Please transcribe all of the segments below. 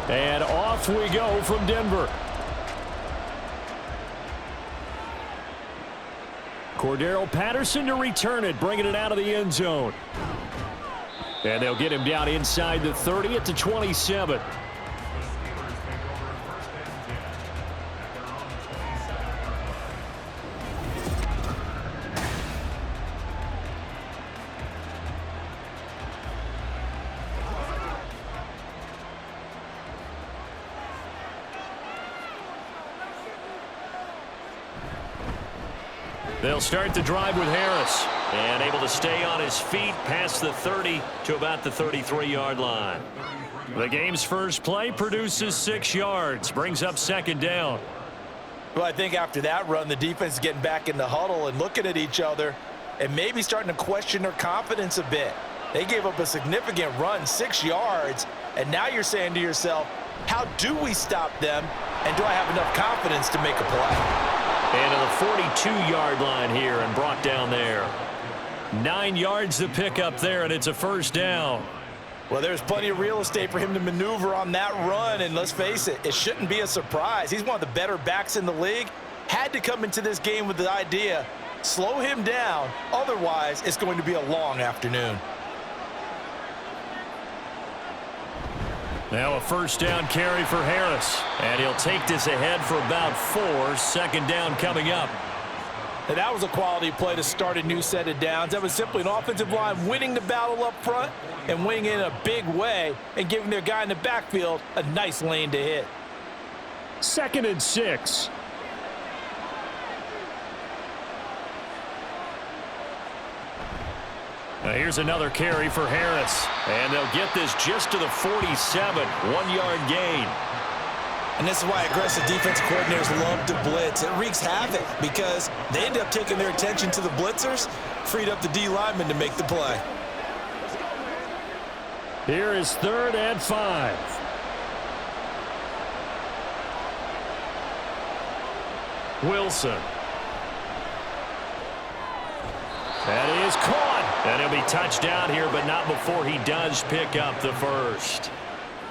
And off we go from Denver. Cordero Patterson to return it, bringing it out of the end zone. And they'll get him down inside the 30 at the 27. They'll start the drive with Harris. And able to stay on his feet past the 30 to about the 33-yard line. The game's first play produces 6 yards. Brings up second down. Well, I think after that run, the defense is getting back in the huddle and looking at each other and maybe starting to question their confidence a bit. They gave up a significant run, 6 yards, and now you're saying to yourself, how do we stop them, and do I have enough confidence to make a play? And to the 42-yard line here and brought down there. 9 yards to pick up there, and it's a first down. Well, there's plenty of real estate for him to maneuver on that run, and let's face it, it shouldn't be a surprise. He's one of the better backs in the league. Had to come into this game with the idea, slow him down, otherwise it's going to be a long afternoon. Now a first down carry for Harris. And he'll take this ahead for about 4. Second down coming up. And that was a quality play to start a new set of downs. That was simply an offensive line winning the battle up front and winning in a big way and giving their guy in the backfield a nice lane to hit. 2nd and 6. Now here's another carry for Harris. And they'll get this just to the 47. 1-yard gain. And this is why aggressive defensive coordinators love to blitz. It wreaks havoc because they end up taking their attention to the blitzers, freed up the D lineman to make the play. Here is 3rd and 5. Wilson. That is caught. And he'll be touched down here, but not before he does pick up the first.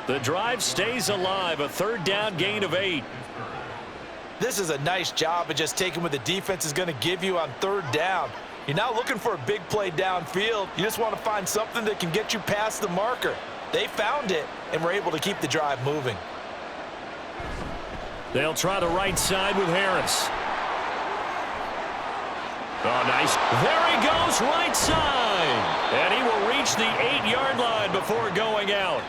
The drive stays alive. A 3rd down gain of 8. This is a nice job of just taking what the defense is going to give you on 3rd down. You're not looking for a big play downfield. You just want to find something that can get you past the marker. They found it and were able to keep the drive moving. They'll try the right side with Harris. Oh, nice. There he goes, right side. And he will reach the 8-yard line before going out.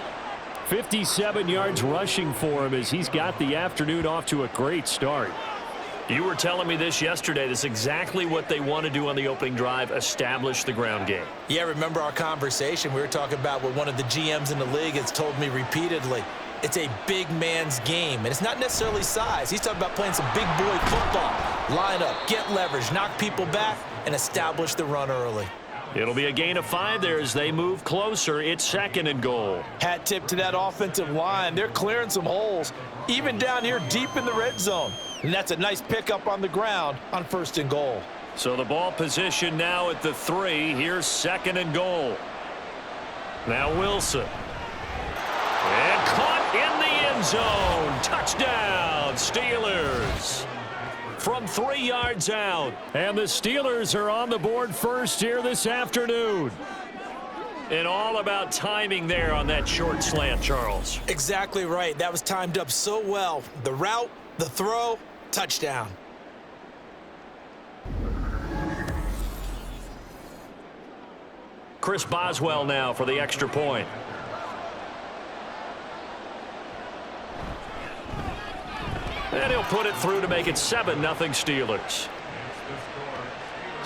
57 yards rushing for him as he's got the afternoon off to a great start. You were telling me this yesterday. This is exactly what they want to do on the opening drive, establish the ground game. Yeah, remember our conversation? We were talking about what one of the GMs in the league has told me repeatedly. It's a big man's game, and it's not necessarily size. He's talking about playing some big boy football. Line up, get leverage, knock people back, and establish the run early. It'll be a gain of 5 there as they move closer. It's 2nd and goal. Hat tip to that offensive line. They're clearing some holes, even down here deep in the red zone. And that's a nice pickup on the ground on 1st and goal. So the ball position now at the 3. Here's 2nd and goal. Now Wilson. And caught in the end zone. Touchdown, Steelers. From 3 yards out. And the Steelers are on the board first here this afternoon. And all about timing there on that short slant, Charles. Exactly right. That was timed up so well. The route, the throw, touchdown. Chris Boswell now for the extra point. And he'll put it through to make it 7-0 Steelers.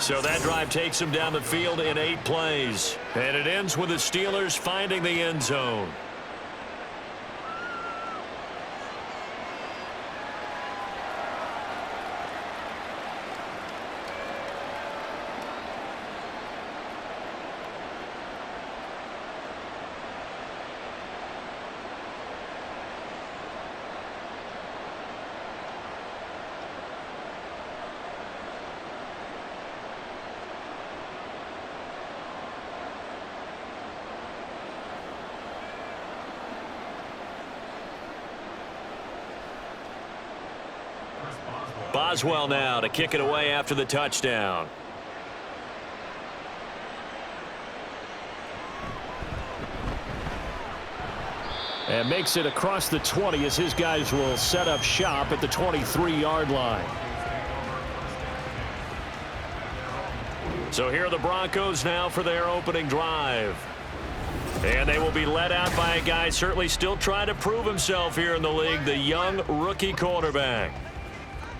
So that drive takes them down the field in 8 plays. And it ends with the Steelers finding the end zone. Boswell now to kick it away after the touchdown. And makes it across the 20 as his guys will set up shop at the 23-yard line. So here are the Broncos now for their opening drive. And they will be led out by a guy certainly still trying to prove himself here in the league, the young rookie quarterback.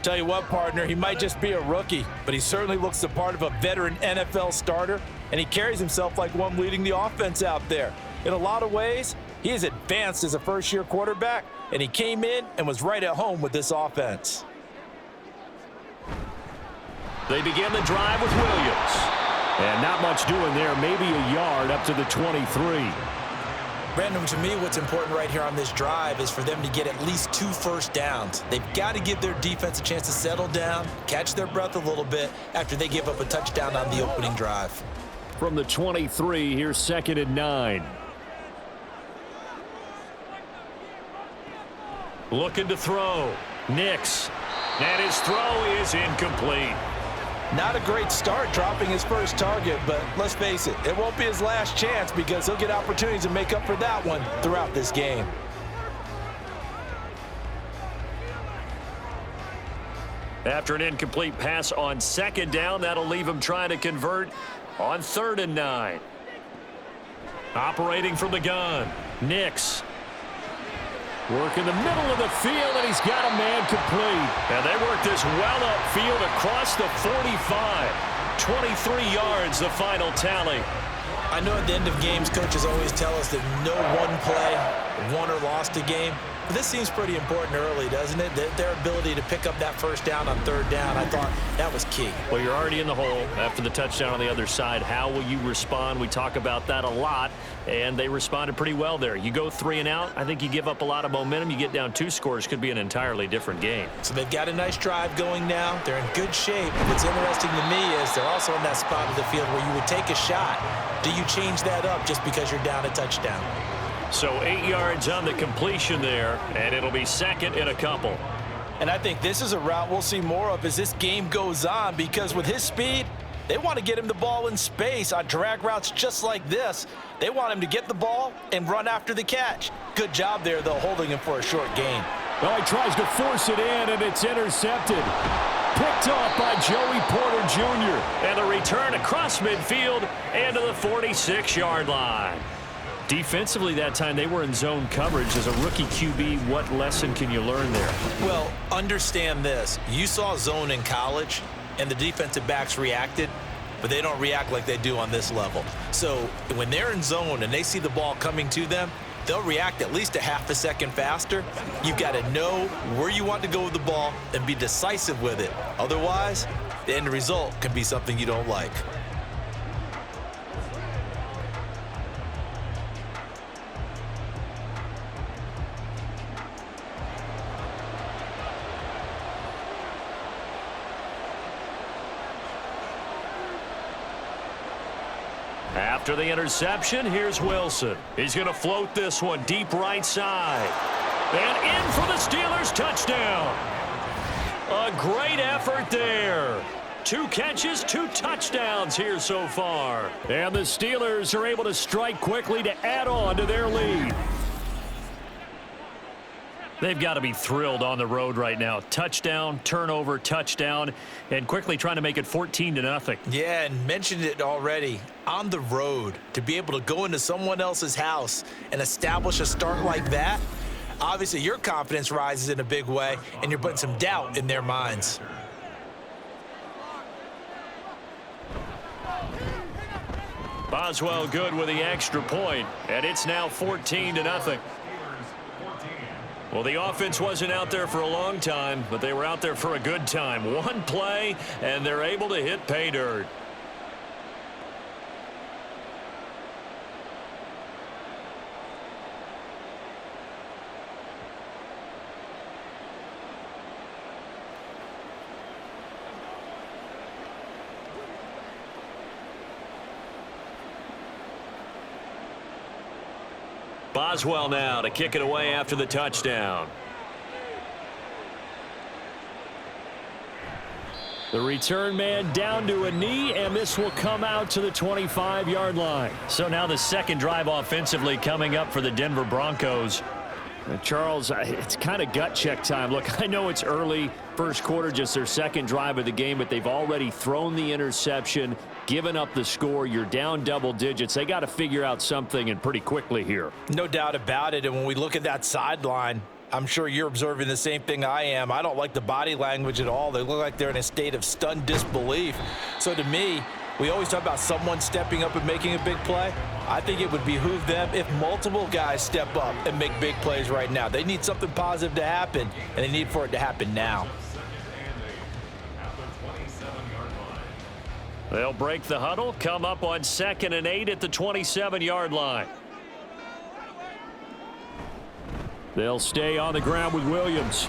Tell you what, partner, he might just be a rookie, but he certainly looks the part of a veteran NFL starter, and he carries himself like one leading the offense out there. In a lot of ways, he is advanced as a first-year quarterback, and he came in and was right at home with this offense. They begin the drive with Williams. And not much doing there, maybe a yard up to the 23. Brandon, to me, what's important right here on this drive is for them to get at least 2 first downs. They've got to give their defense a chance to settle down, catch their breath a little bit after they give up a touchdown on the opening drive. From the 23, here's 2nd and 9. Looking to throw. Nix. And his throw is incomplete. Not a great start dropping his first target, but let's face it, it won't be his last chance because he'll get opportunities to make up for that one throughout this game. After an incomplete pass on 2nd down, that'll leave him trying to convert on 3rd and 9. Operating from the gun, Nix. Work in the middle of the field, and he's got a man complete. And they work this well upfield across the 45. 23 yards, the final tally. I know at the end of games, coaches always tell us that no one play won or lost a game. But this seems pretty important early, doesn't it? Their ability to pick up that first down on 3rd down, I thought that was key. Well, you're already in the hole after the touchdown on the other side. How will you respond? We talk about that a lot, and they responded pretty well there. You go 3 and out, I think you give up a lot of momentum. You get down 2 scores, could be an entirely different game. So they've got a nice drive going now. They're in good shape. What's interesting to me is they're also in that spot of the field where you would take a shot. Do you change that up just because you're down a touchdown? So 8 yards on the completion there, and it'll be 2nd and a couple. And I think this is a route we'll see more of as this game goes on, because with his speed, they want to get him the ball in space on drag routes just like this. They want him to get the ball and run after the catch. Good job there, though, holding him for a short gain. Well, he tries to force it in, and it's intercepted. Picked off by Joey Porter Jr. And the return across midfield and to the 46-yard line. Defensively that time, they were in zone coverage. As a rookie QB, what lesson can you learn there? Well, understand this. You saw zone in college, and the defensive backs reacted, but they don't react like they do on this level. So when they're in zone and they see the ball coming to them, they'll react at least a half a second faster. You've got to know where you want to go with the ball and be decisive with it. Otherwise, the end result can be something you don't like. After the interception, here's Wilson. He's going to float this one deep right side. And in for the Steelers, touchdown. A great effort there. 2 catches, 2 touchdowns here so far. And the Steelers are able to strike quickly to add on to their lead. They've got to be thrilled on the road right now. Touchdown, turnover, touchdown, and quickly trying to make it 14-0. Yeah, and mentioned it already. On the road, to be able to go into someone else's house and establish a start like that, obviously your confidence rises in a big way, and you're putting some doubt in their minds. Boswell good with the extra point, and it's now 14-0. Well, the offense wasn't out there for a long time, but they were out there for a good time. 1 play, and they're able to hit pay dirt. Boswell now to kick it away after the touchdown. The return man down to a knee, and this will come out to the 25-yard line. So now the second drive offensively coming up for the Denver Broncos. Charles, it's kind of gut check time. Look, I know it's early, first quarter, just their second drive of the game, but they've already thrown the interception, given up the score. You're down double digits. They got to figure out something, and pretty quickly here. No doubt about it. And when we look at that sideline, I'm sure you're observing the same thing I am. I don't like the body language at all. They look like they're in a state of stunned disbelief. So to me, we always talk about someone stepping up and making a big play. I think it would behoove them if multiple guys step up and make big plays right now. They need something positive to happen, and they need for it to happen now. They'll break the huddle, come up on 2nd and 8 at the 27-yard line. They'll stay on the ground with Williams.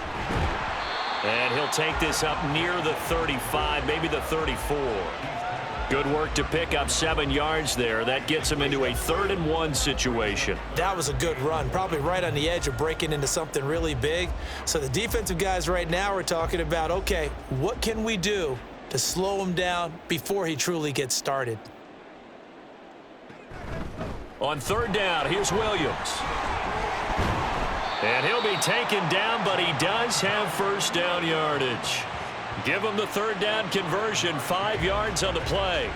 And he'll take this up near the 35, maybe the 34. Good work to pick up 7 yards there. That gets him into a 3rd and 1 situation. That was a good run, probably right on the edge of breaking into something really big. So the defensive guys right now are talking about, okay, what can we do to slow him down before he truly gets started? On 3rd down, here's Williams. And he'll be taken down, but he does have first down yardage. Give him the 3rd down conversion, 5 yards on the play.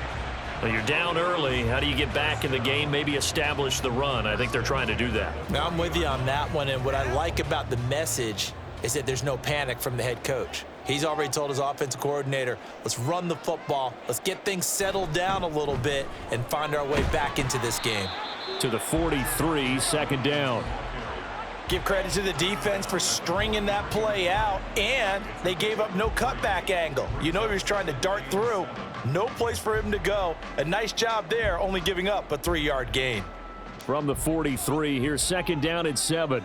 Well, you're down early. How do you get back in the game, maybe establish the run? I think they're trying to do that. Now, I'm with you on that one, and what I like about the message is that there's no panic from the head coach. He's already told his offensive coordinator, let's run the football, let's get things settled down a little bit and find our way back into this game. To the 43, 2nd down. Give credit to the defense for stringing that play out, and they gave up no cutback angle. You know he was trying to dart through. No place for him to go. A nice job there, only giving up a 3-yard gain. From the 43, here's 2nd down and 7.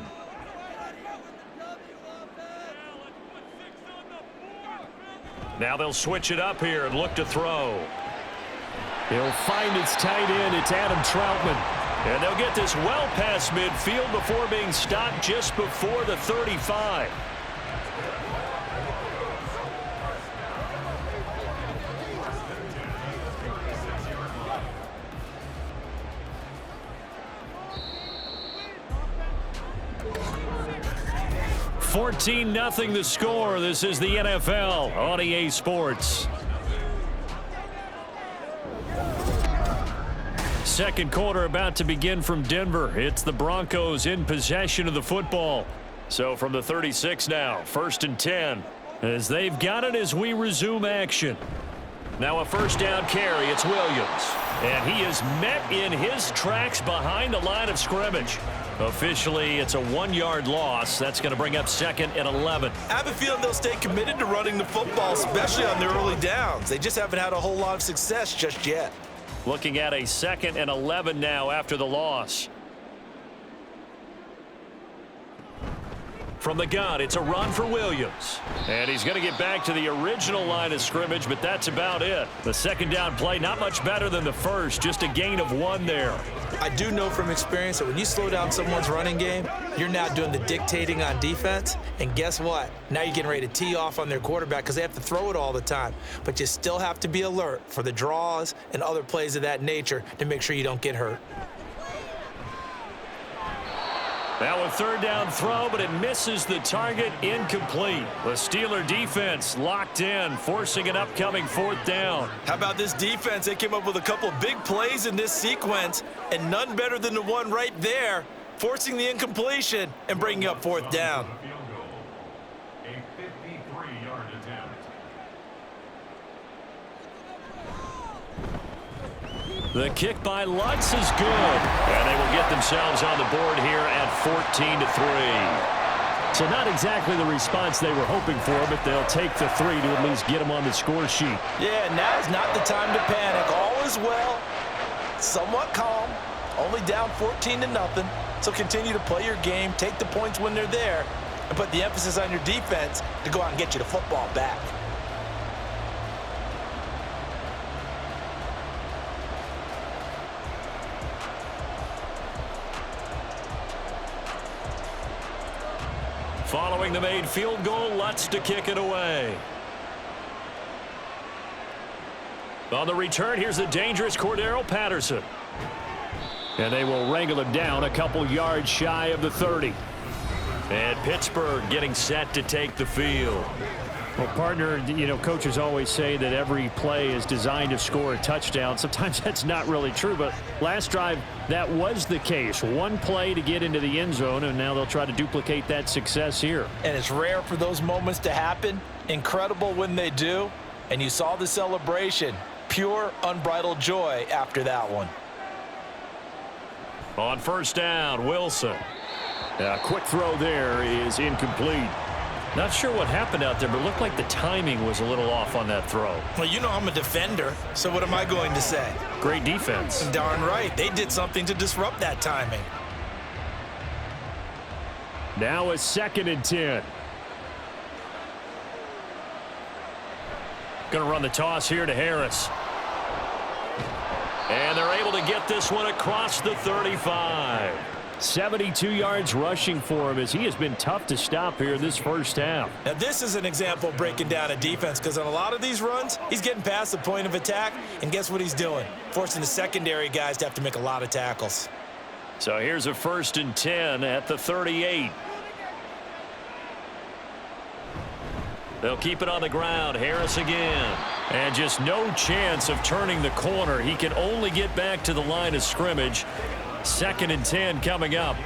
Now they'll switch it up here and look to throw. He'll find his tight end. It's Adam Troutman. And they'll get this well past midfield before being stopped just before the 35. $14-0 the score. This is the NFL on EA Sports. Second quarter about to begin from Denver. It's the Broncos in possession of the football. So from the 36 now, 1st and 10, as they've got it as we resume action. Now a first down carry. It's Williams. And he is met in his tracks behind the line of scrimmage. Officially, it's a 1-yard loss. That's going to bring up 2nd and 11. I have a feeling they'll stay committed to running the football, especially on their early downs. They just haven't had a whole lot of success just yet. Looking at a 2nd and 11 now after the loss. From the gun, it's a run for Williams. And he's going to get back to the original line of scrimmage, but that's about it. The 2nd down play, not much better than the first, just a gain of 1 there. I do know from experience that when you slow down someone's running game, you're now doing the dictating on defense. And guess what? Now you're getting ready to tee off on their quarterback because they have to throw it all the time. But you still have to be alert for the draws and other plays of that nature to make sure you don't get hurt. Now a 3rd down throw, but it misses the target, incomplete. The Steeler defense locked in, forcing an upcoming 4th down. How about this defense? They came up with a couple of big plays in this sequence, and none better than the one right there, forcing the incompletion and bringing up 4th down. The kick by Lutz is good. And they will get themselves on the board here at 14-3. So not exactly the response they were hoping for, but they'll take the 3 to at least get them on the score sheet. Yeah, now is not the time to panic. All is well. Somewhat calm. Only down 14-0. So continue to play your game, take the points when they're there, and put the emphasis on your defense to go out and get you the football back. Following the made field goal, Lutz to kick it away. On the return, here's the dangerous Cordero Patterson. And they will wrangle him down a couple yards shy of the 30. And Pittsburgh getting set to take the field. Well, partner, you know, coaches always say that every play is designed to score a touchdown. Sometimes that's not really true, but last drive, that was the case. One play to get into the end zone, and now they'll try to duplicate that success here. And it's rare for those moments to happen. Incredible when they do. And you saw the celebration. Pure, unbridled joy after that one. On first down, Wilson. A quick throw there is incomplete. Not sure what happened out there, but it looked like the timing was a little off on that throw. Well, you know I'm a defender, so what am I going to say? Great defense. Darn right. They did something to disrupt that timing. Now a 2nd and 10. Going to run the toss here to Harris. And they're able to get this one across the 35. 72 yards rushing for him as he has been tough to stop here this first half. Now, this is an example of breaking down a defense because on a lot of these runs, he's getting past the point of attack, and guess what he's doing? Forcing the secondary guys to have to make a lot of tackles. So here's a 1st and 10 at the 38. They'll keep it on the ground. Harris again. And just no chance of turning the corner. He can only get back to the line of scrimmage. 2nd and 10 coming up.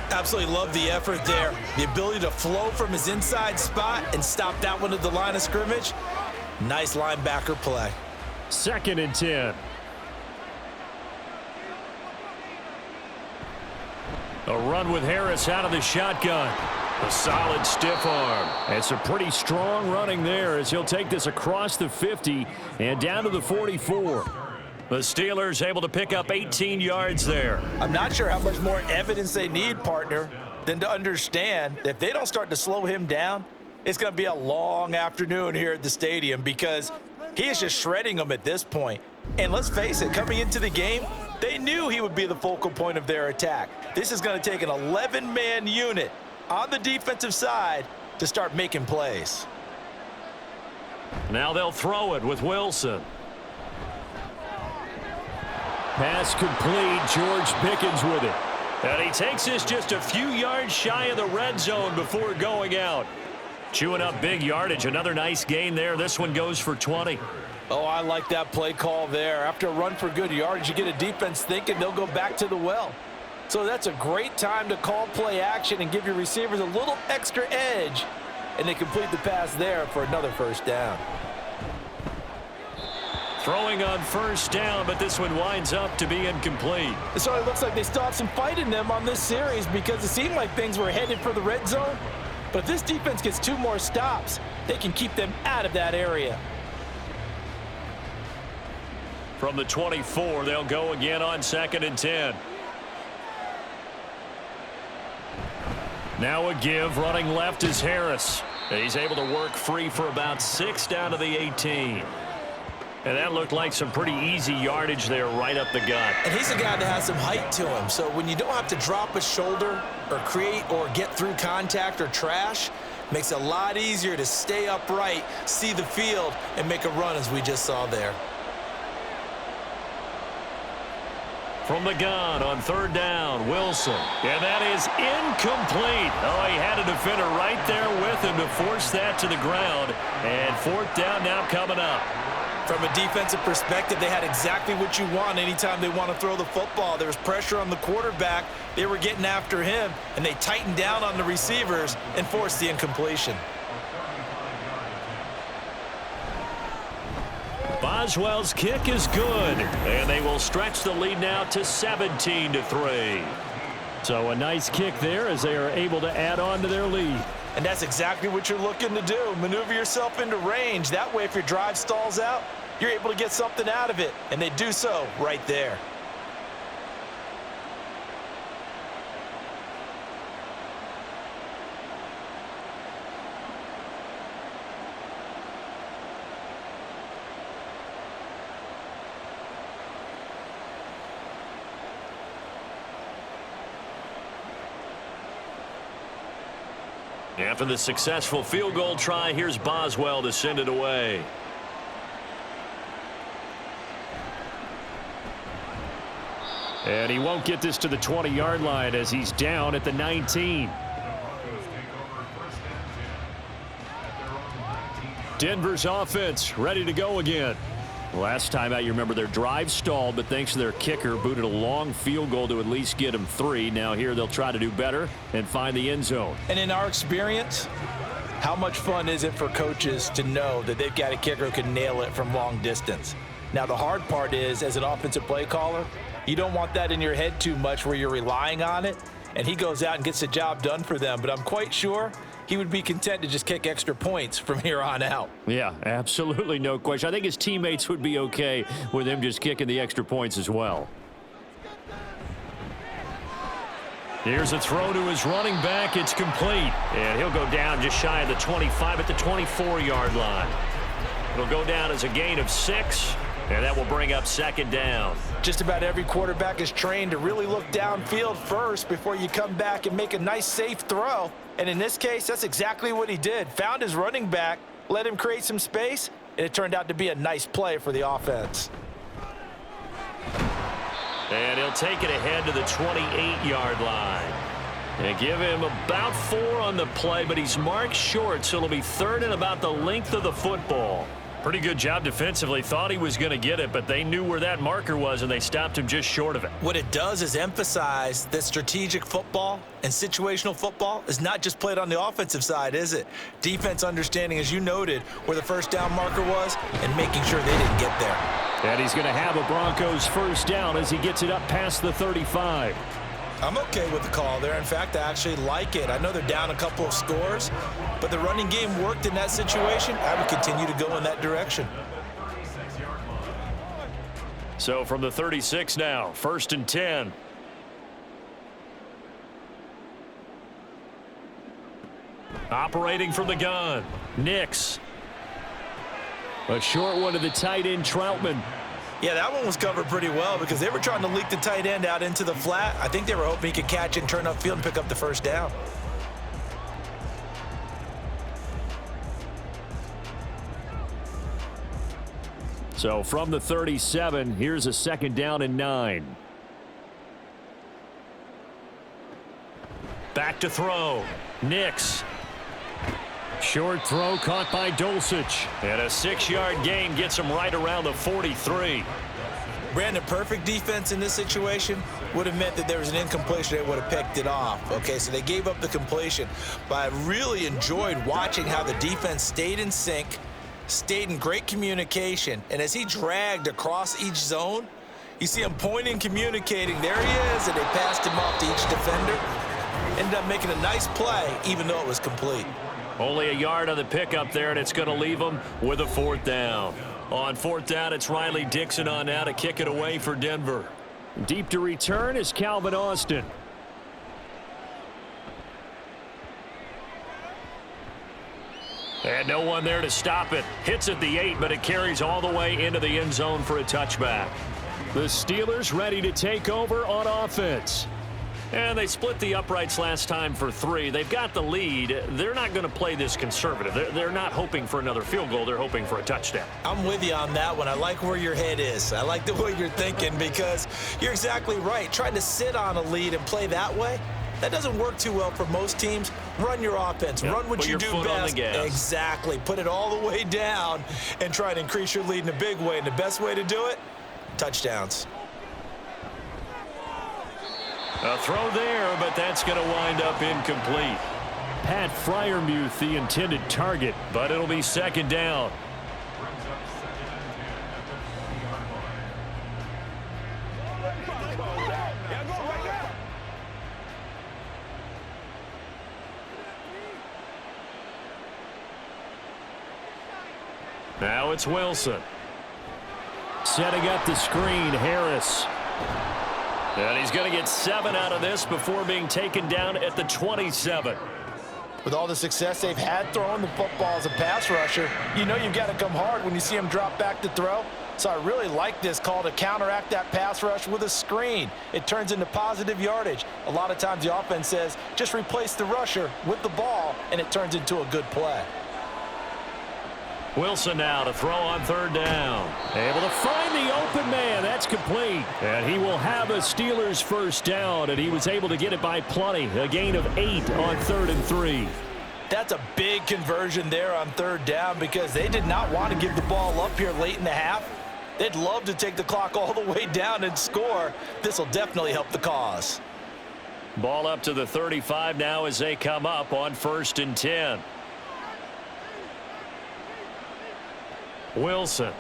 Absolutely love the effort there. The ability to flow from his inside spot and stop that one at the line of scrimmage. Nice linebacker play. 2nd and 10. A run with Harris out of the shotgun. A solid stiff arm. It's a pretty strong running there as he'll take this across the 50 and down to the 44. The Steelers able to pick up 18 yards there. I'm not sure how much more evidence they need, partner, than to understand that if they don't start to slow him down, it's going to be a long afternoon here at the stadium because he is just shredding them at this point. And let's face it, coming into the game, they knew he would be the focal point of their attack. This is going to take an 11-man unit on the defensive side to start making plays. Now they'll throw it with Wilson. Pass complete. George Pickens with it. And he takes this just a few yards shy of the red zone before going out. Chewing up big yardage. Another nice gain there. This one goes for 20. Oh, I like that play call there. After a run for good yardage, you get a defense thinking they'll go back to the well. So that's a great time to call play action and give your receivers a little extra edge. And they complete the pass there for another first down. Throwing on first down, but this one winds up to be incomplete. So it looks like they still have some fight in them on this series because it seemed like things were headed for the red zone. But if this defense gets 2 more stops, they can keep them out of that area. From the 24, they'll go again on 2nd and 10. Now a give. Running left is Harris. He's able to work free for about 6 down to the 18. And that looked like some pretty easy yardage there right up the gut. And he's a guy that has some height to him. So when you don't have to drop a shoulder or create or get through contact or trash, makes it a lot easier to stay upright, see the field, and make a run as we just saw there. From the gun on 3rd down, Wilson. And that is incomplete. Oh, he had a defender right there with him to force that to the ground. And 4th down now coming up. From a defensive perspective, they had exactly what you want anytime they want to throw the football. There was pressure on the quarterback. They were getting after him, and they tightened down on the receivers and forced the incompletion. Boswell's kick is good, and they will stretch the lead now to 17-3. So a nice kick there as they are able to add on to their lead. And that's exactly what you're looking to do. Maneuver yourself into range. That way, if your drive stalls out, you're able to get something out of it. And they do so right there. After the successful field goal try, here's Boswell to send it away. And he won't get this to the 20-yard line as he's down at the 19. Denver's offense ready to go again. Last time out, you remember their drive stalled, but thanks to their kicker, booted a long field goal to at least get them 3. Now here they'll try to do better and find the end zone. And in our experience, how much fun is it for coaches to know that they've got a kicker who can nail it from long distance? Now the hard part is, as an offensive play caller, you don't want that in your head too much where you're relying on it, and he goes out and gets the job done for them. But I'm quite sure he would be content to just kick extra points from here on out. Yeah, absolutely no question. I think his teammates would be okay with him just kicking the extra points as well. Here's a throw to his running back. It's complete. And he'll go down just shy of the 25 at the 24-yard line. It'll go down as a gain of 6, and that will bring up second down. Just about every quarterback is trained to really look downfield first before you come back and make a nice, safe throw. And in this case, that's exactly what he did. Found his running back, let him create some space, and it turned out to be a nice play for the offense. And he'll take it ahead to the 28-yard line. And give him about 4 on the play, but he's marked short, so it'll be 3rd and about the length of the football. Pretty good job defensively. Thought he was going to get it, but they knew where that marker was, and they stopped him just short of it. What it does is emphasize that strategic football and situational football is not just played on the offensive side, is it? Defense understanding, as you noted, where the first down marker was and making sure they didn't get there. And he's going to have a Broncos first down as he gets it up past the 35. I'm okay with the call there. In fact, I actually like it. I know they're down a couple of scores, but the running game worked in that situation. I would continue to go in that direction. So from the 36 now, 1st and 10. Operating from the gun, Nix. A short one to the tight end, Troutman. Yeah, that one was covered pretty well because they were trying to leak the tight end out into the flat. I think they were hoping he could catch it and turn upfield and pick up the first down. So from the 37, here's a 2nd down and 9. Back to throw, Nix. Short throw caught by Dulcich. And a 6-yard gain gets him right around the 43. Brandon, perfect defense in this situation would have meant that there was an incompletion. They would have picked it off. Okay, so they gave up the completion. But I really enjoyed watching how the defense stayed in sync, stayed in great communication. And as he dragged across each zone, you see him pointing, communicating. There he is, and they passed him off to each defender. Ended up making a nice play, even though it was complete. Only a yard on the pickup there, and it's going to leave them with a 4th down. On 4th down, it's Riley Dixon on now to kick it away for Denver. Deep to return is Calvin Austin. And no one there to stop it. Hits at the 8, but it carries all the way into the end zone for a touchback. The Steelers ready to take over on offense. And they split the uprights last time for 3. They've got the lead. They're not going to play this conservative. They're not hoping for another field goal. They're hoping for a touchdown. I'm with you on that one. I like where your head is. I like the way you're thinking because you're exactly right. Trying to sit on a lead and play that way, that doesn't work too well for most teams. Run your offense. Yep. Run what you do Put your foot on best. the gas. Exactly. Put it all the way down and try to increase your lead in a big way. And the best way to do it, touchdowns. A throw there, but that's going to wind up incomplete. Pat Freiermuth, the intended target, but it'll be 2nd down. Now it's Wilson. Setting up the screen, Harris. And he's going to get 7 out of this before being taken down at the 27. With all the success they've had throwing the football as a pass rusher, you know you've got to come hard when you see him drop back to throw. So I really like this call to counteract that pass rush with a screen. It turns into positive yardage. A lot of times the offense says, just replace the rusher with the ball, and it turns into a good play. Wilson now to throw on third down. Able to find the open man. That's complete. And he will have a Steelers first down, and he was able to get it by plenty. A gain of 8 on 3rd and 3. That's a big conversion there on third down because they did not want to give the ball up here late in the half. They'd love to take the clock all the way down and score. This will definitely help the cause. Ball up to the 35 now as they come up on 1st and 10. Wilson.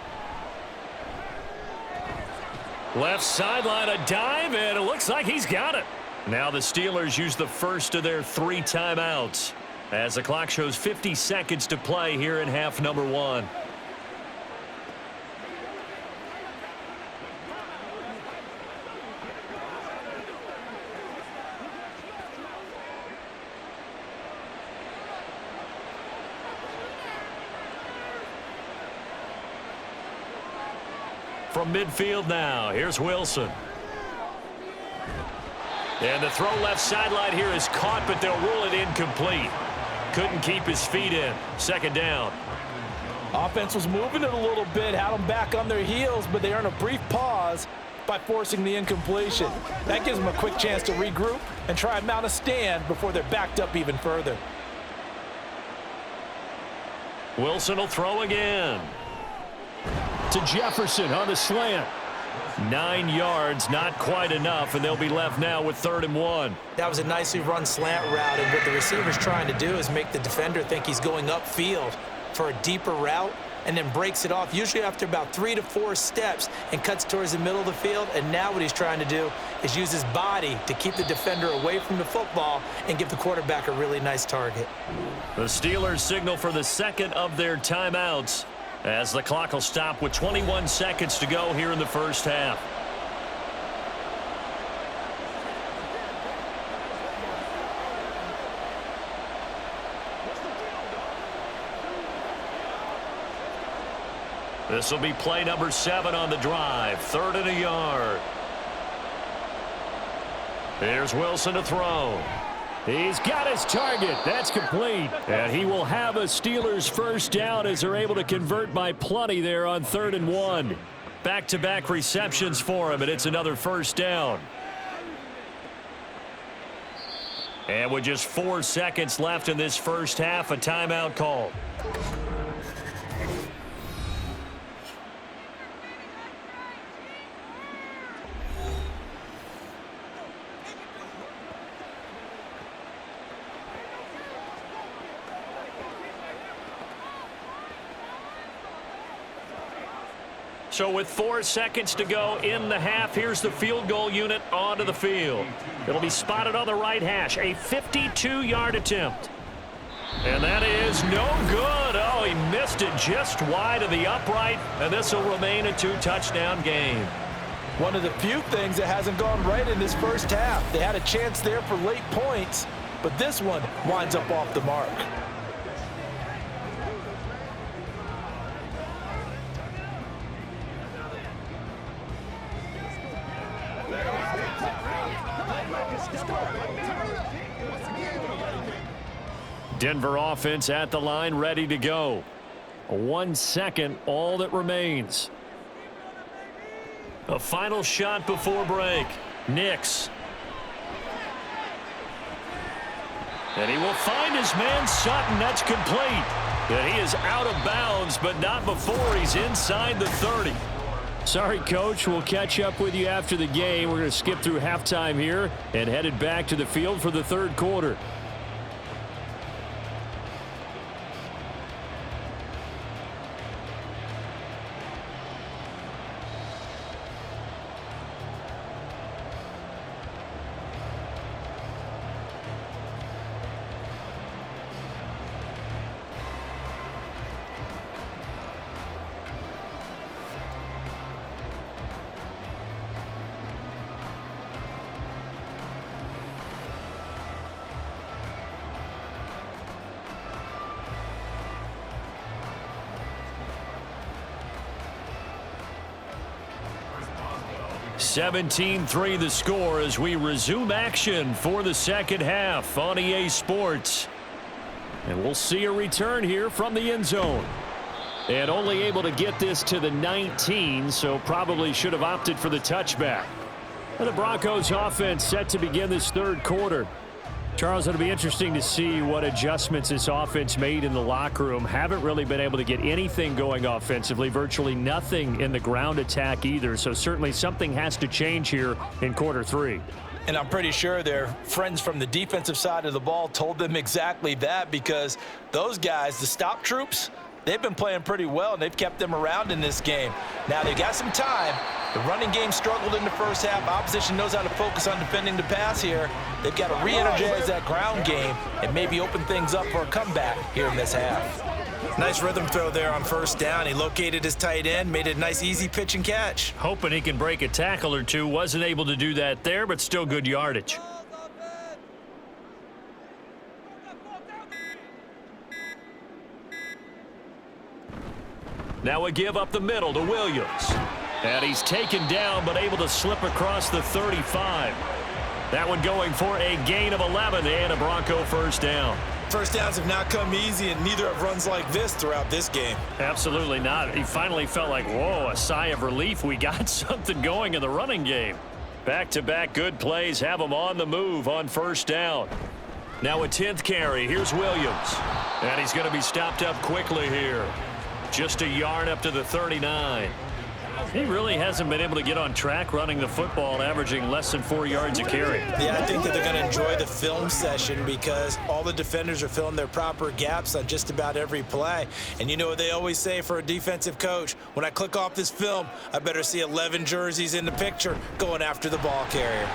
Left sideline, a dive, and it looks like he's got it. Now the Steelers use the first of their 3 timeouts as the clock shows 50 seconds to play here in half number 1. From midfield now, here's Wilson. And the throw left sideline here is caught, but they'll rule it incomplete. Couldn't keep his feet in. 2nd down. Offense was moving it a little bit, had them back on their heels, but they earned a brief pause by forcing the incompletion. That gives them a quick chance to regroup and try and mount a stand before they're backed up even further. Wilson will throw again. To Jefferson on the slant. 9 yards, not quite enough, and they'll be left now with 3rd and 1. That was a nicely run slant route, and what the receiver's trying to do is make the defender think he's going upfield for a deeper route and then breaks it off, usually after about 3 to 4 steps, and cuts towards the middle of the field. And now what he's trying to do is use his body to keep the defender away from the football and give the quarterback a really nice target. The Steelers signal for the 2nd of their timeouts as the clock will stop with 21 seconds to go here in the first half. This will be play number 7 on the drive. 3rd and a yard. Here's Wilson to throw. He's got his target. That's complete. And he will have a Steelers first down as they're able to convert by plenty there on 3rd and 1. Back-to-back receptions for him, and it's another first down. And with just 4 seconds left in this first half, a timeout call. So with 4 seconds to go in the half, here's the field goal unit onto the field. It'll be spotted on the right hash, a 52-yard attempt. And that is no good. Oh, he missed it just wide of the upright, and this will remain a 2-touchdown game. One of the few things that hasn't gone right in this first half. They had a chance there for late points, but this one winds up off the mark. Denver offense at the line, ready to go. 1 second, all that remains. A final shot before break. Nix. And he will find his man Sutton. That's complete. And he is out of bounds, but not before he's inside the 30. Sorry, Coach. We'll catch up with you after the game. We're going to skip through halftime here and headed back to the field for the 3rd quarter. (17-3) the score as we resume action for the second half on EA Sports. And we'll see a return here from the end zone. And only able to get this to the 19, so probably should have opted for the touchback. And the Broncos offense set to begin this third quarter. Charles, it'll be interesting to see what adjustments this offense made in the locker room. Haven't really been able to get anything going offensively, virtually nothing in the ground attack either. So certainly something has to change here in quarter three. And I'm pretty sure their friends from the defensive side of the ball told them exactly that, because those guys, the stop troops, they've been playing pretty well, and they've kept them around in this game. Now, they've got some time. The running game struggled in the first half. Opposition knows how to focus on defending the pass here. They've got to re-energize that ground game and maybe open things up for a comeback here in this half. Nice rhythm throw there on first down. He located his tight end, made it a nice, easy pitch and catch. Hoping he can break a tackle or two. Wasn't able to do that there, but still good yardage. Now a give up the middle to Williams. And he's taken down, but able to slip across the 35. That one going for a gain of 11 and a Bronco first down. First downs have not come easy, and neither have runs like this throughout this game. Absolutely not. He finally felt like, whoa, a sigh of relief. We got something going in the running game. Back-to-back good plays have him on the move on first down. Now a 10th carry. Here's Williams. And he's going to be stopped up quickly here. Just a yard up to the 39. He really hasn't been able to get on track running the football, averaging less than 4 yards a carry. Yeah, I think that they're going to enjoy the film session because all the defenders are filling their proper gaps on just about every play. And you know what they always say for a defensive coach? When I click off this film, I better see 11 jerseys in the picture going after the ball carrier.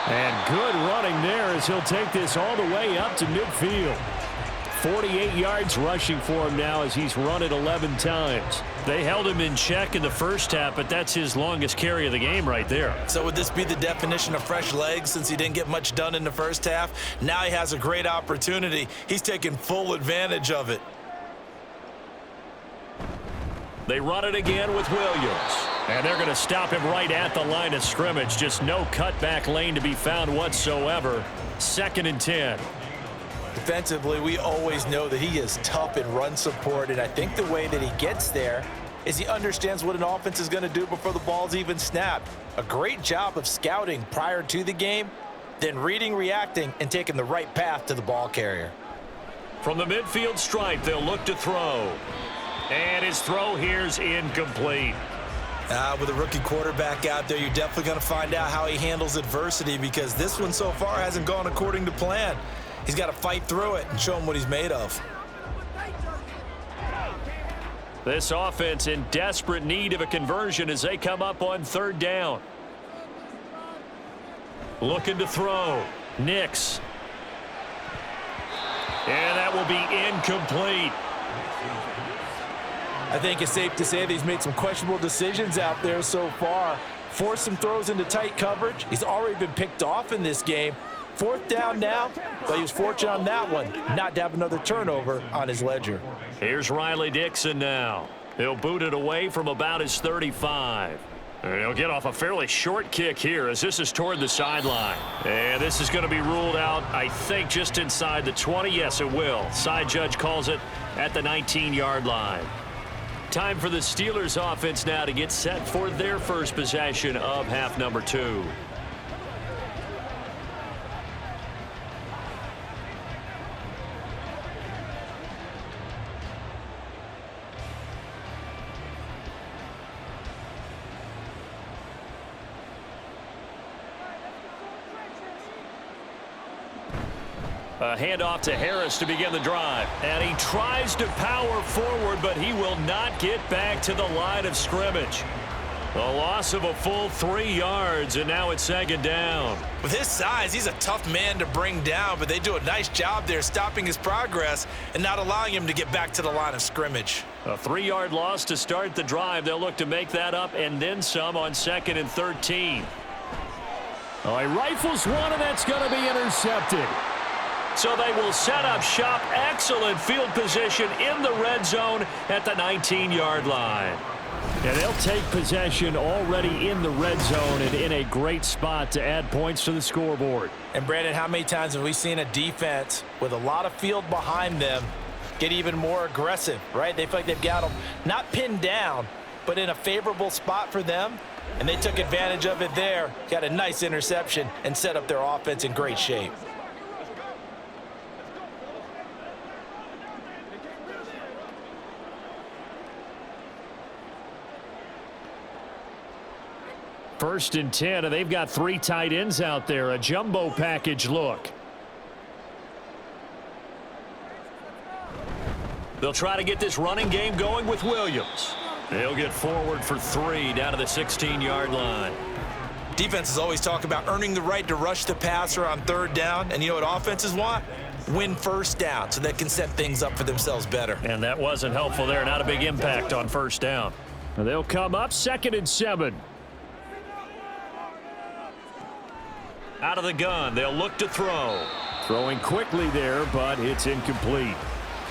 And good running there as he'll take this all the way up to midfield. 48 yards rushing for him now as he's run it 11 times. They held him in check in the first half, but that's his longest carry of the game right there. So would this be the definition of fresh legs since he didn't get much done in the first half? Now he has a great opportunity. He's taking full advantage of it. They run it again with Williams. And they're going to stop him right at the line of scrimmage. Just no cutback lane to be found whatsoever. 2nd and 10. Defensively, we always know that he is tough in run support, and I think the way that he gets there is he understands what an offense is going to do before the ball's even snapped. A great job of scouting prior to the game, then reading, reacting, and taking the right path to the ball carrier. From the midfield stripe, they'll look to throw. And his throw here's incomplete. With a rookie quarterback out there, you're definitely going to find out how he handles adversity, because this one so far hasn't gone according to plan. He's got to fight through it and show him what he's made of. This offense in desperate need of a conversion as they come up on 3rd down. Looking to throw. Nix. And that will be incomplete. I think it's safe to say that he's made some questionable decisions out there so far. Forced some throws into tight coverage. He's already been picked off in this game. 4th down now, but he was fortunate on that one not to have another turnover on his ledger. Here's Riley Dixon now. He'll boot it away from about his 35. And he'll get off a fairly short kick here as this is toward the sideline. And this is going to be ruled out, I think, just inside the 20. Yes, it will. Side judge calls it at the 19-yard line. Time for the Steelers offense now to get set for their first possession of half number 2. A handoff to Harris to begin the drive. And he tries to power forward, but he will not get back to the line of scrimmage. A loss of a full 3 yards, and now it's 2nd down. With his size, he's a tough man to bring down, but they do a nice job there stopping his progress and not allowing him to get back to the line of scrimmage. A 3-yard loss to start the drive. They'll look to make that up and then some on 2nd and 13. Oh, he rifles one, and that's going to be intercepted. So they will set up shop. Excellent field position in the red zone at the 19-yard line. And they'll take possession already in the red zone and in a great spot to add points to the scoreboard. And, Brandon, how many times have we seen a defense with a lot of field behind them get even more aggressive, right? They feel like they've got them not pinned down, but in a favorable spot for them, and they took advantage of it there. Got a nice interception and set up their offense in great shape. First and 10, and they've got 3 tight ends out there. A jumbo package look. They'll try to get this running game going with Williams. They'll get forward for 3 down to the 16-yard line. Defenses always talk about earning the right to rush the passer on 3rd down, and you know what offenses want? Win 1st down so they can set things up for themselves better. And that wasn't helpful there. Not a big impact on 1st down. And they'll come up 2nd and 7. Out of the gun, they'll look to throw. Throwing quickly there, but it's incomplete.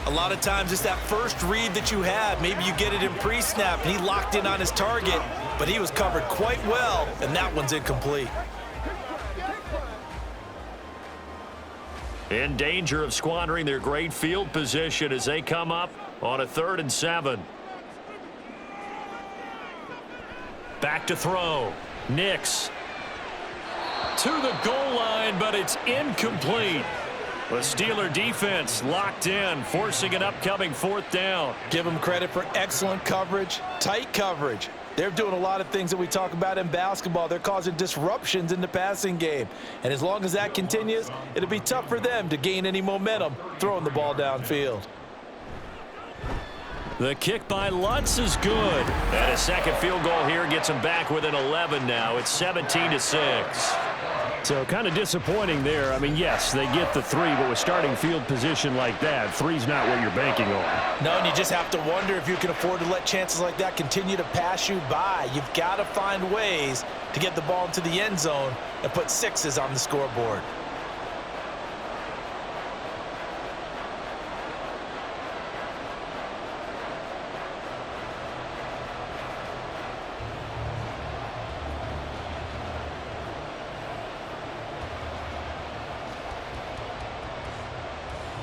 A lot of times it's that first read that you have. Maybe you get it in pre-snap, and he locked in on his target, but he was covered quite well, and that one's incomplete. In danger of squandering their great field position as they come up on a 3rd and 7. Back to throw. Nix. To the goal line, but it's incomplete. The Steeler defense locked in, forcing an upcoming 4th down. Give them credit for excellent coverage, tight coverage. They're doing a lot of things that we talk about in basketball. They're causing disruptions in the passing game. And as long as that continues, it'll be tough for them to gain any momentum throwing the ball downfield. The kick by Lutz is good. And a second field goal here gets them back within 11 now. It's 17-6. So kind of disappointing there. I mean, yes, they get the 3, but with starting field position like that, 3's not what you're banking on. No, and you just have to wonder if you can afford to let chances like that continue to pass you by. You've got to find ways to get the ball into the end zone and put 6s on the scoreboard.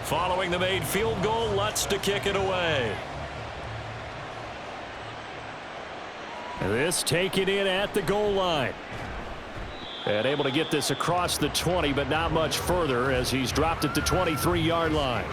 Following the made field goal, Lutz to kick it away. This taken in at the goal line. And able to get this across the 20, but not much further as he's dropped it to 23-yard line.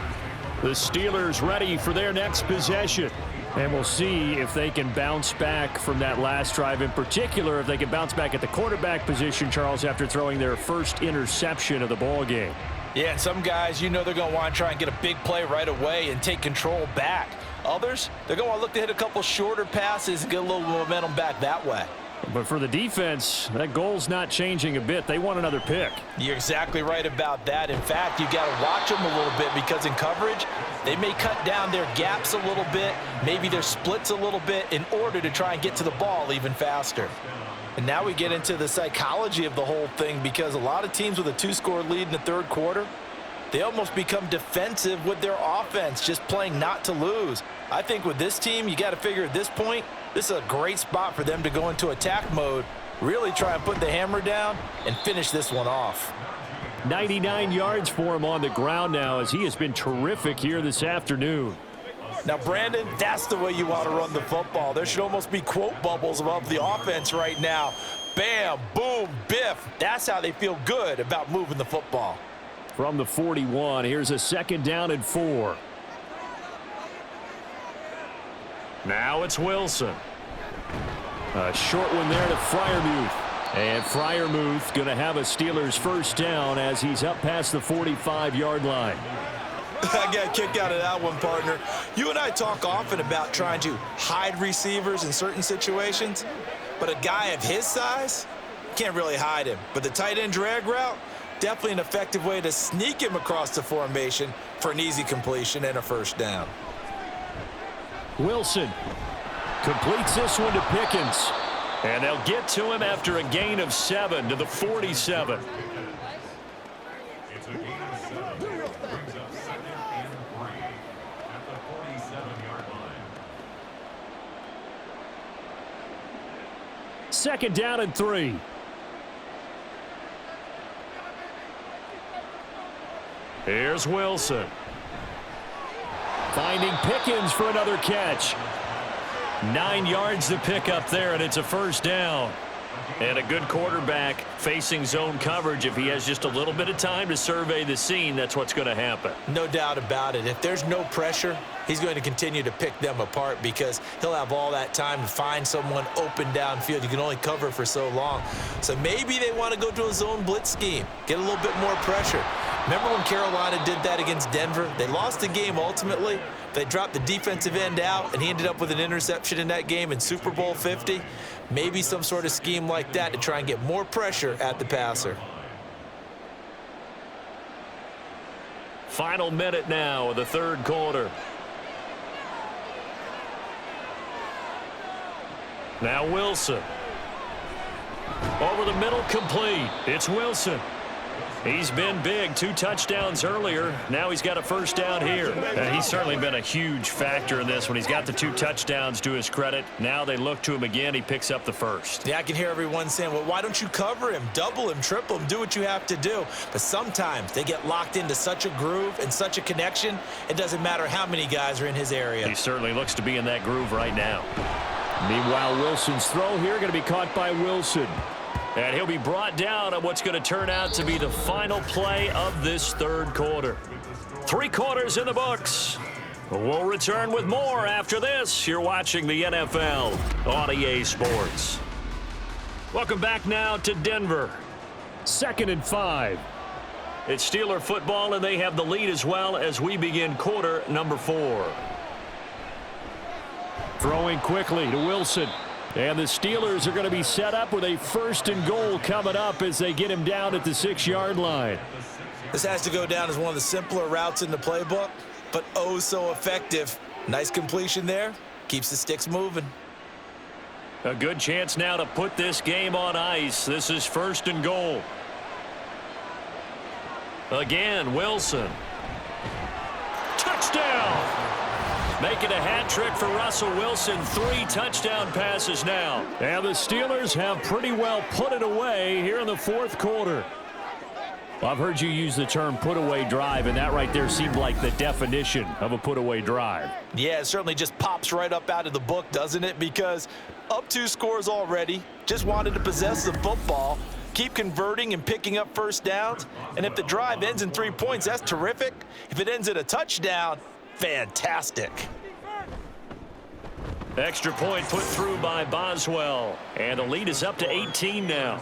The Steelers ready for their next possession. And we'll see if they can bounce back from that last drive. In particular, if they can bounce back at the quarterback position, Charles, after throwing their first interception of the ball game. Yeah, and some guys, you know they're going to want to try and get a big play right away and take control back. Others, they're going to want to look to hit a couple shorter passes and get a little momentum back that way. But for the defense, that goal's not changing a bit. They want another pick. You're exactly right about that. In fact, you got to watch them a little bit because in coverage, they may cut down their gaps a little bit, maybe their splits a little bit in order to try and get to the ball even faster. And now we get into the psychology of the whole thing because a lot of teams with a 2-score lead in the 3rd quarter, they almost become defensive with their offense, just playing not to lose. I think with this team, you got to figure at this point, this is a great spot for them to go into attack mode, really try and put the hammer down and finish this one off. 99 yards for him on the ground now as he has been terrific here this afternoon. Now, Brandon, that's the way you want to run the football. There should almost be quote bubbles above the offense right now. Bam, boom, biff. That's how they feel good about moving the football. From the 41, here's a 2nd down and 4. Now it's Wilson. A short one there to Freiermuth. And Freiermuth going to have a Steelers 1st down as he's up past the 45-yard line. I got a kick out of that one, partner. You and I talk often about trying to hide receivers in certain situations, but a guy of his size can't really hide him. But the tight end drag route, definitely an effective way to sneak him across the formation for an easy completion and a 1st down. Wilson completes this one to Pickens. And they'll get to him after a gain of 7 to the 47. Second down and 3. Here's Wilson. Finding Pickens for another catch. 9 yards to pick up there, and it's a first down. And a good quarterback facing zone coverage. If he has just a little bit of time to survey the scene, that's what's going to happen. No doubt about it. If there's no pressure, he's going to continue to pick them apart because he'll have all that time to find someone open downfield. You can only cover for so long. So maybe they want to go to a zone blitz scheme, get a little bit more pressure. Remember when Carolina did that against Denver? They lost the game ultimately. They dropped the defensive end out, and he ended up with an interception in that game in Super Bowl 50. Maybe some sort of scheme like that to try and get more pressure at the passer. Final minute now of the third quarter. Now Wilson. Over the middle, complete. It's Wilson. He's been big. 2 touchdowns earlier. Now he's got a first down here. He's certainly been a huge factor in this when he's got the 2 touchdowns to his credit. Now they look to him again. He picks up the first. Yeah, I can hear everyone saying, well, why don't you cover him, double him, triple him, do what you have to do. But sometimes they get locked into such a groove and such a connection, it doesn't matter how many guys are in his area. He certainly looks to be in that groove right now. Meanwhile, Wilson's throw here going to be caught by Wilson. And he'll be brought down on what's going to turn out to be the final play of this third quarter. 3 quarters in the books. We'll return with more after this. You're watching the NFL on EA Sports. Welcome back now to Denver. 2nd and 5. It's Steeler football, and they have the lead as well as we begin quarter number 4. Throwing quickly to Wilson. And the Steelers are going to be set up with a 1st and goal coming up as they get him down at the 6-yard line. This has to go down as one of the simpler routes in the playbook, but oh so effective. Nice completion there. Keeps the sticks moving. A good chance now to put this game on ice. This is 1st and goal. Again, Wilson. Touchdown! Making a hat trick for Russell Wilson. 3 touchdown passes now. And the Steelers have pretty well put it away here in the 4th quarter. Well, I've heard you use the term put-away drive, and that right there seemed like the definition of a put-away drive. Yeah, it certainly just pops right up out of the book, doesn't it? Because up 2 scores already, just wanted to possess the football, keep converting and picking up first downs. And if the drive ends in 3 points, that's terrific. If it ends in a touchdown, fantastic. Extra point put through by Boswell. And the lead is up to 18 now.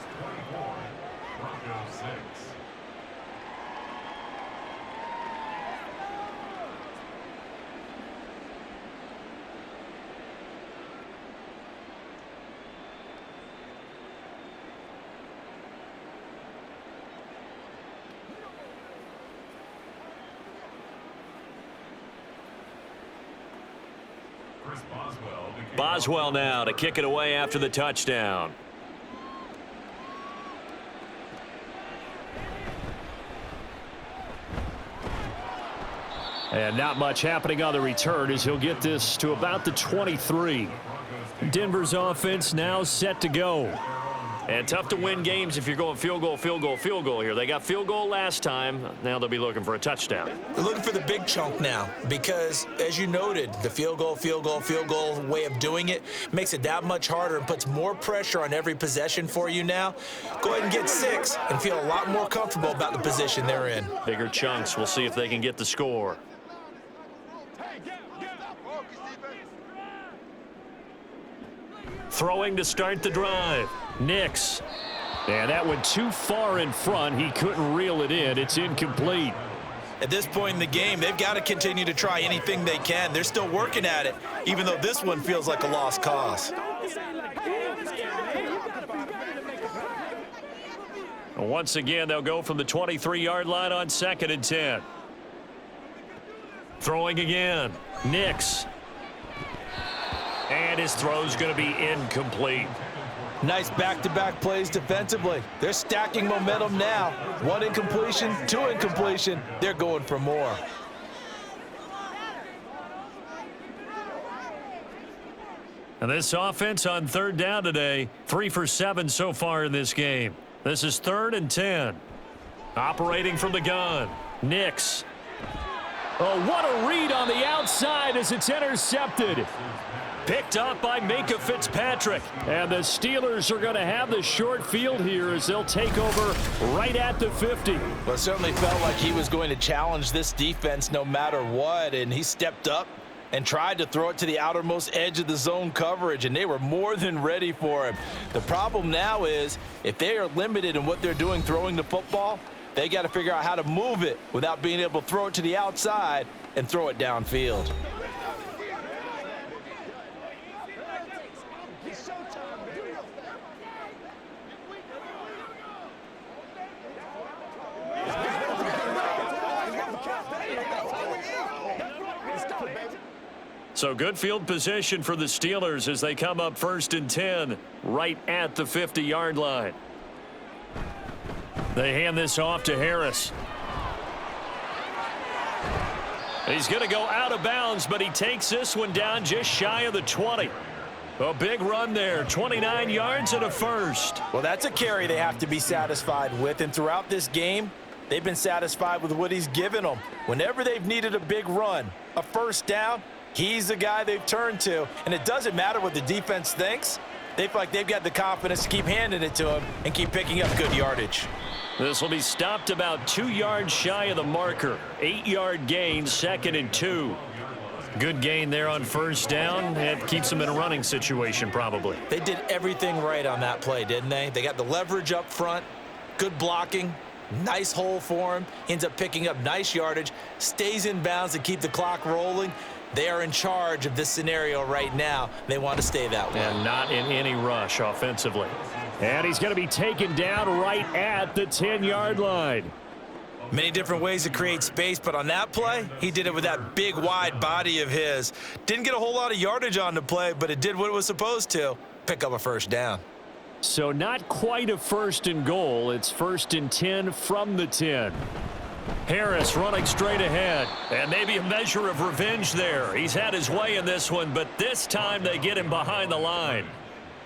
Boswell now to kick it away after the touchdown. And not much happening on the return as he'll get this to about the 23. Denver's offense now set to go. And tough to win games if you're going field goal, field goal, field goal here. They got field goal last time. Now they'll be looking for a touchdown. They're looking for the big chunk now because, as you noted, the field goal way of doing it makes it that much harder and puts more pressure on every possession for you now. Go ahead and get 6 and feel a lot more comfortable about the position they're in. Bigger chunks. We'll see if they can get the score. Throwing to start the drive. Nix. And that went too far in front. He couldn't reel it in. It's incomplete. At this point in the game, they've got to continue to try anything they can. They're still working at it, even though this one feels like a lost cause. Once again, they'll go from the 23-yard line on 2nd and 10. Throwing again. Nix. And his throw's going to be incomplete. Nice back-to-back plays defensively. They're stacking momentum now. 1 incompletion, 2 incompletion. They're going for more. And this offense on 3rd down today, 3 for 7 so far in this game. This is 3rd and 10. Operating from the gun. Nix. Oh, what a read on the outside as it's intercepted. Picked up by Minka Fitzpatrick. And the Steelers are going to have the short field here as they'll take over right at the 50. Well, it certainly felt like he was going to challenge this defense no matter what, and he stepped up and tried to throw it to the outermost edge of the zone coverage, and they were more than ready for him. The problem now is if they are limited in what they're doing throwing the football, they got to figure out how to move it without being able to throw it to the outside and throw it downfield. So good field position for the Steelers as they come up 1st and 10 right at the 50-yard line. They hand this off to Harris. He's going to go out of bounds, but he takes this one down just shy of the 20. A big run there, 29 yards and a first. Well, that's a carry they have to be satisfied with, and throughout this game, they've been satisfied with what he's given them. Whenever they've needed a big run, a first down, he's the guy they've turned to, and it doesn't matter what the defense thinks. They feel like they've got the confidence to keep handing it to him and keep picking up good yardage. This will be stopped about 2 yards shy of the marker. 8-yard gain, 2nd and 2. Good gain there on first down. It keeps them in a running situation probably. They did everything right on that play, didn't they? They got the leverage up front, good blocking, nice hole for him, ends up picking up nice yardage, stays in bounds to keep the clock rolling. They are in charge of this scenario right now. They want to stay that way. And not in any rush offensively. And he's going to be taken down right at the 10-yard line. Many different ways to create space, but on that play, he did it with that big, wide body of his. Didn't get a whole lot of yardage on the play, but it did what it was supposed to, pick up a first down. So not quite a 1st and goal. It's 1st and 10 from the 10. Harris running straight ahead, and maybe a measure of revenge there. He's had his way in this one, but this time they get him behind the line.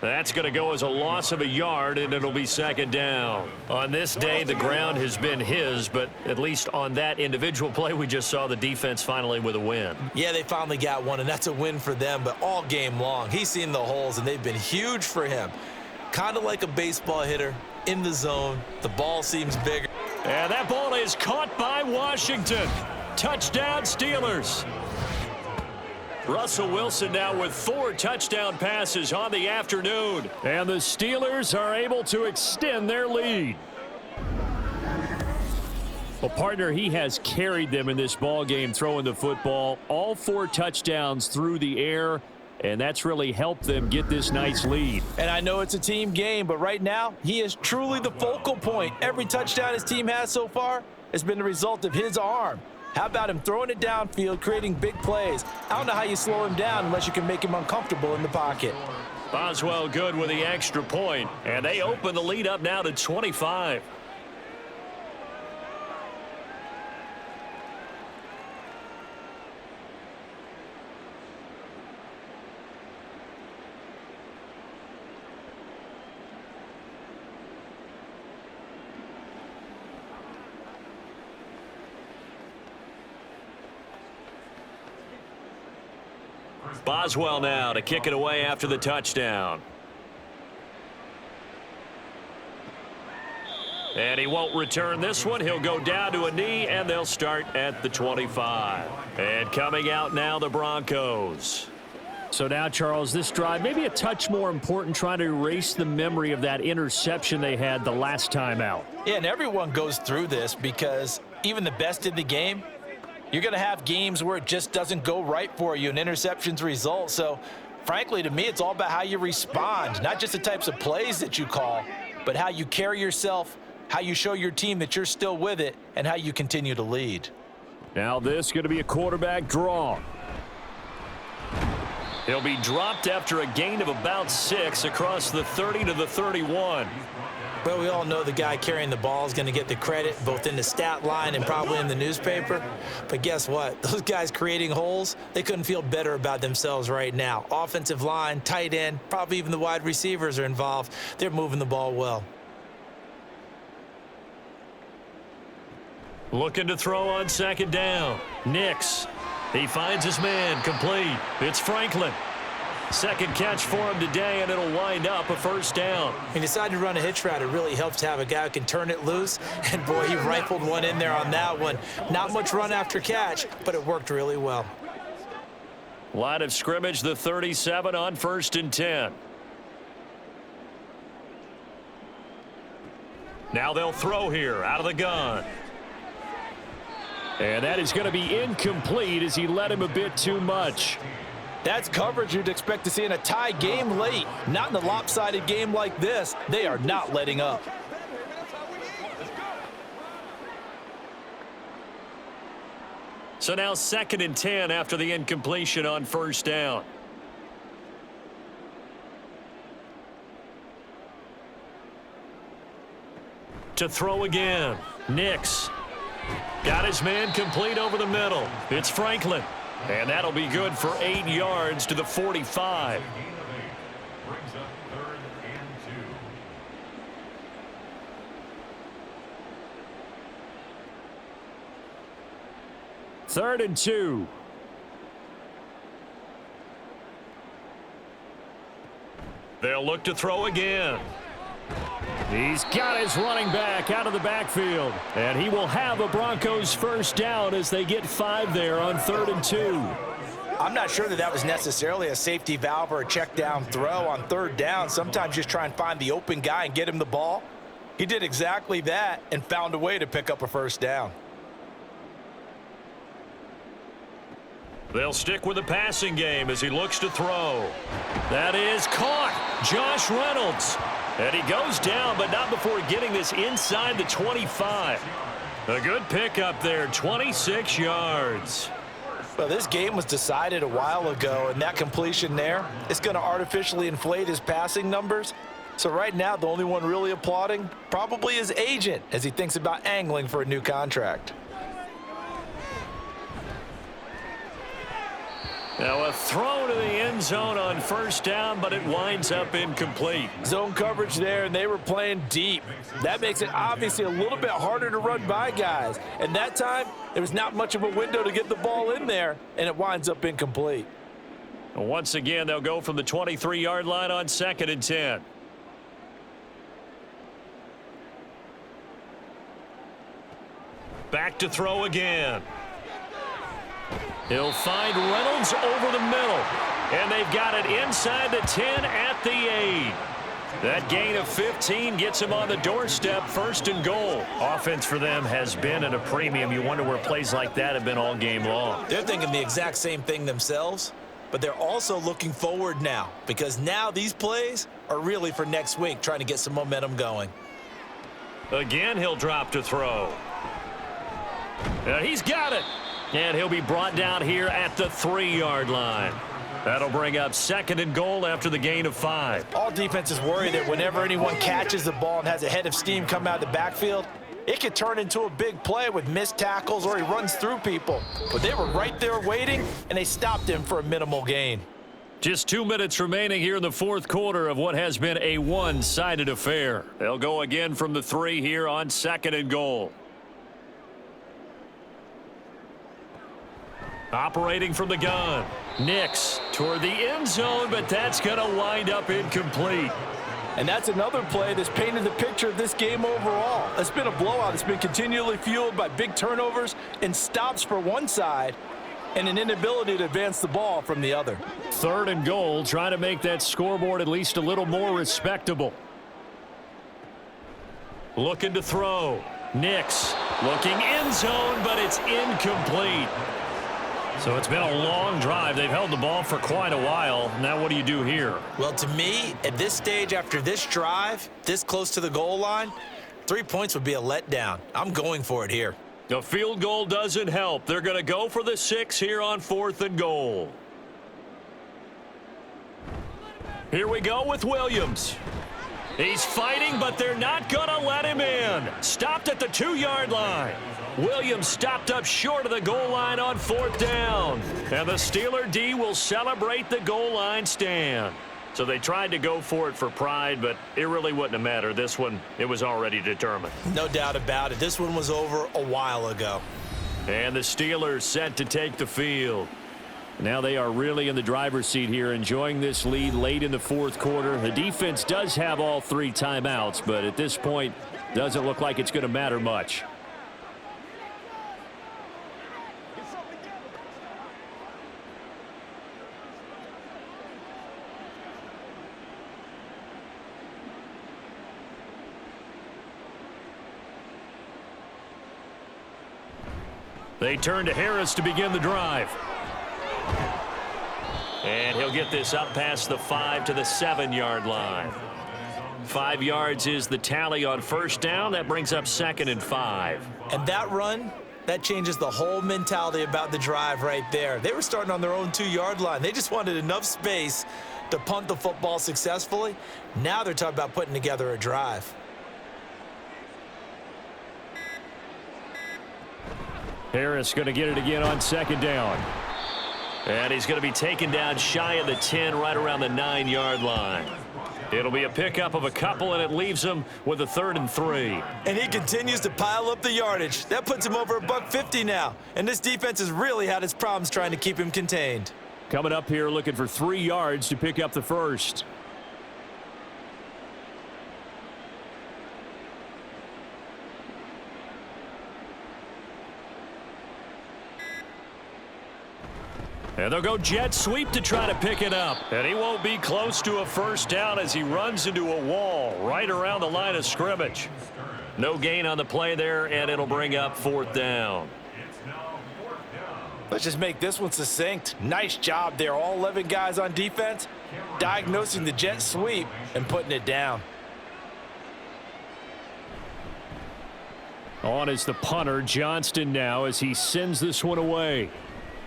That's going to go as a loss of a yard, and it'll be 2nd down. On this day, the ground has been his, but at least on that individual play, we just saw the defense finally with a win. Yeah, they finally got one, and that's a win for them, but all game long, he's seen the holes, and they've been huge for him. Kind of like a baseball hitter in the zone. The ball seems bigger. And that ball is caught by Washington. Touchdown, Steelers. Russell Wilson now with 4 touchdown passes on the afternoon. And the Steelers are able to extend their lead. Well, partner, he has carried them in this ball game throwing the football. All 4 touchdowns through the air. And that's really helped them get this nice lead. And I know it's a team game, but right now, he is truly the focal point. Every touchdown his team has so far has been the result of his arm. How about him throwing it downfield, creating big plays? I don't know how you slow him down unless you can make him uncomfortable in the pocket. Boswell good with the extra point, and they open the lead up now to 25. Boswell now to kick it away after the touchdown. And he won't return this one. He'll go down to a knee, and they'll start at the 25. And coming out now, the Broncos. So now, Charles, this drive maybe a touch more important, trying to erase the memory of that interception they had the last time out. Yeah, and everyone goes through this because even the best in the game, you're going to have games where it just doesn't go right for you and interceptions result. So, frankly, to me, it's all about how you respond, not just the types of plays that you call, but how you carry yourself, how you show your team that you're still with it, and how you continue to lead. Now this is going to be a quarterback draw. He'll be dropped after a gain of about 6 across the 30 to the 31. Well, we all know the guy carrying the ball is going to get the credit both in the stat line and probably in the newspaper. But guess what? Those guys creating holes, they couldn't feel better about themselves right now. Offensive line, tight end, probably even the wide receivers are involved. They're moving the ball well. Looking to throw on second down. Nix. He finds his man, complete. It's Franklin. Second catch for him today, and it'll wind up a first down. He decided to run a hitch route. It really helps to have a guy who can turn it loose. And, boy, he rifled one in there on that one. Not much run after catch, but it worked really well. Line of scrimmage, the 37 on 1st and 10. Now they'll throw here out of the gun. And that is going to be incomplete as he led him a bit too much. That's coverage you'd expect to see in a tie game late. Not in a lopsided game like this. They are not letting up. So now 2nd and 10 after the incompletion on 1st down. To throw again. Nix. Got his man complete over the middle. It's Franklin. And that'll be good for 8 yards to the 45. Third and 2. They'll look to throw again. He's got his running back out of the backfield. And he will have a Broncos first down as they get 5 there on 3rd and 2. I'm not sure that was necessarily a safety valve or a check down throw on 3rd down. Sometimes just try and find the open guy and get him the ball. He did exactly that and found a way to pick up a first down. They'll stick with the passing game as he looks to throw. That is caught. Josh Reynolds. And he goes down, but not before getting this inside the 25. A good pickup there, 26 yards. Well, this game was decided a while ago, and that completion there is going to artificially inflate his passing numbers. So right now, the only one really applauding probably his agent as he thinks about angling for a new contract. Now a throw to the end zone on 1st down, but it winds up incomplete. Zone coverage there, and they were playing deep. That makes it obviously a little bit harder to run by guys. And that time, there was not much of a window to get the ball in there, and it winds up incomplete. Once again, they'll go from the 23-yard line on 2nd and 10. Back to throw again. He'll find Reynolds over the middle. And they've got it inside the 10 at the 8. That gain of 15 gets him on the doorstep, 1st and goal. Offense for them has been at a premium. You wonder where plays like that have been all game long. They're thinking the exact same thing themselves, but they're also looking forward now because now these plays are really for next week, trying to get some momentum going. Again, he'll drop to throw. He's got it. And he'll be brought down here at the 3-yard line. That'll bring up 2nd and goal after the gain of 5. All defenses worry that whenever anyone catches the ball and has a head of steam come out of the backfield, it could turn into a big play with missed tackles or he runs through people. But they were right there waiting, and they stopped him for a minimal gain. Just 2 minutes remaining here in the 4th quarter of what has been a one-sided affair. They'll go again from the 3 here on 2nd and goal. Operating from the gun. Nix toward the end zone, but that's going to wind up incomplete. And that's another play that's painted the picture of this game overall. It's been a blowout. It's been continually fueled by big turnovers and stops for one side and an inability to advance the ball from the other. 3rd and goal, trying to make that scoreboard at least a little more respectable. Looking to throw. Nix looking end zone, but it's incomplete. So it's been a long drive. They've held the ball for quite a while. Now what do you do here? Well, to me, at this stage after this drive, this close to the goal line, 3 points would be a letdown. I'm going for it here. A field goal doesn't help. They're going to go for the 6 here on 4th and goal. Here we go with Williams. He's fighting, but they're not going to let him in. Stopped at the 2-yard line. Williams stopped up short of the goal line on 4th down. And the Steeler D will celebrate the goal line stand. So they tried to go for it for pride, but it really wouldn't have mattered. This one, it was already determined. No doubt about it. This one was over a while ago. And the Steelers set to take the field. Now they are really in the driver's seat here, enjoying this lead late in the fourth quarter. The defense does have all 3 timeouts, but at this point, doesn't look like it's going to matter much. They turn to Harris to begin the drive. And he'll get this up past the 5 to the 7-yard line. 5 yards is the tally on first down. That brings up 2nd and 5. And that run, that changes the whole mentality about the drive right there. They were starting on their own 2-yard line. They just wanted enough space to punt the football successfully. Now they're talking about putting together a drive. Harris going to get it again on 2nd down. And he's going to be taken down shy of the 10, right around the 9-yard line. It'll be a pickup of a couple, and it leaves him with a 3rd and 3. And he continues to pile up the yardage. That puts him over $150 now. And this defense has really had its problems trying to keep him contained. Coming up here looking for 3 yards to pick up the first. And they'll go jet sweep to try to pick it up. And he won't be close to a first down as he runs into a wall right around the line of scrimmage. No gain on the play there, and it'll bring up 4th down. Let's just make this one succinct. Nice job there. All 11 guys on defense diagnosing the jet sweep and putting it down. On is the punter, Johnston, now as he sends this one away.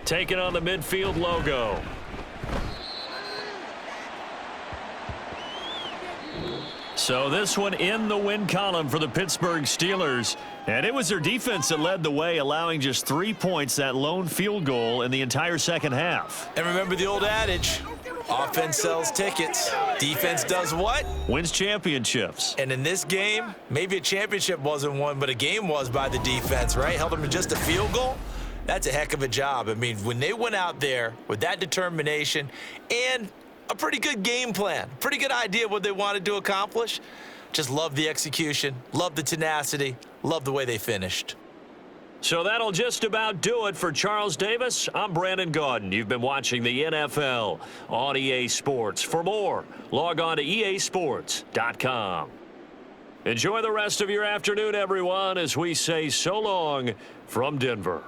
Taking on the midfield logo. So this one in the win column for the Pittsburgh Steelers. And it was their defense that led the way, allowing just 3 points, that lone field goal in the entire second half. And remember the old adage, offense sells tickets. Defense does what? Wins championships. And in this game, maybe a championship wasn't won, but a game was by the defense, right? Held them to just a field goal. That's a heck of a job. I mean, when they went out there with that determination and a pretty good game plan, pretty good idea of what they wanted to accomplish, just love the execution, love the tenacity, love the way they finished. So that'll just about do it for Charles Davis. I'm Brandon Gaudin. You've been watching the NFL on EA Sports. For more, log on to easports.com. Enjoy the rest of your afternoon, everyone, as we say so long from Denver.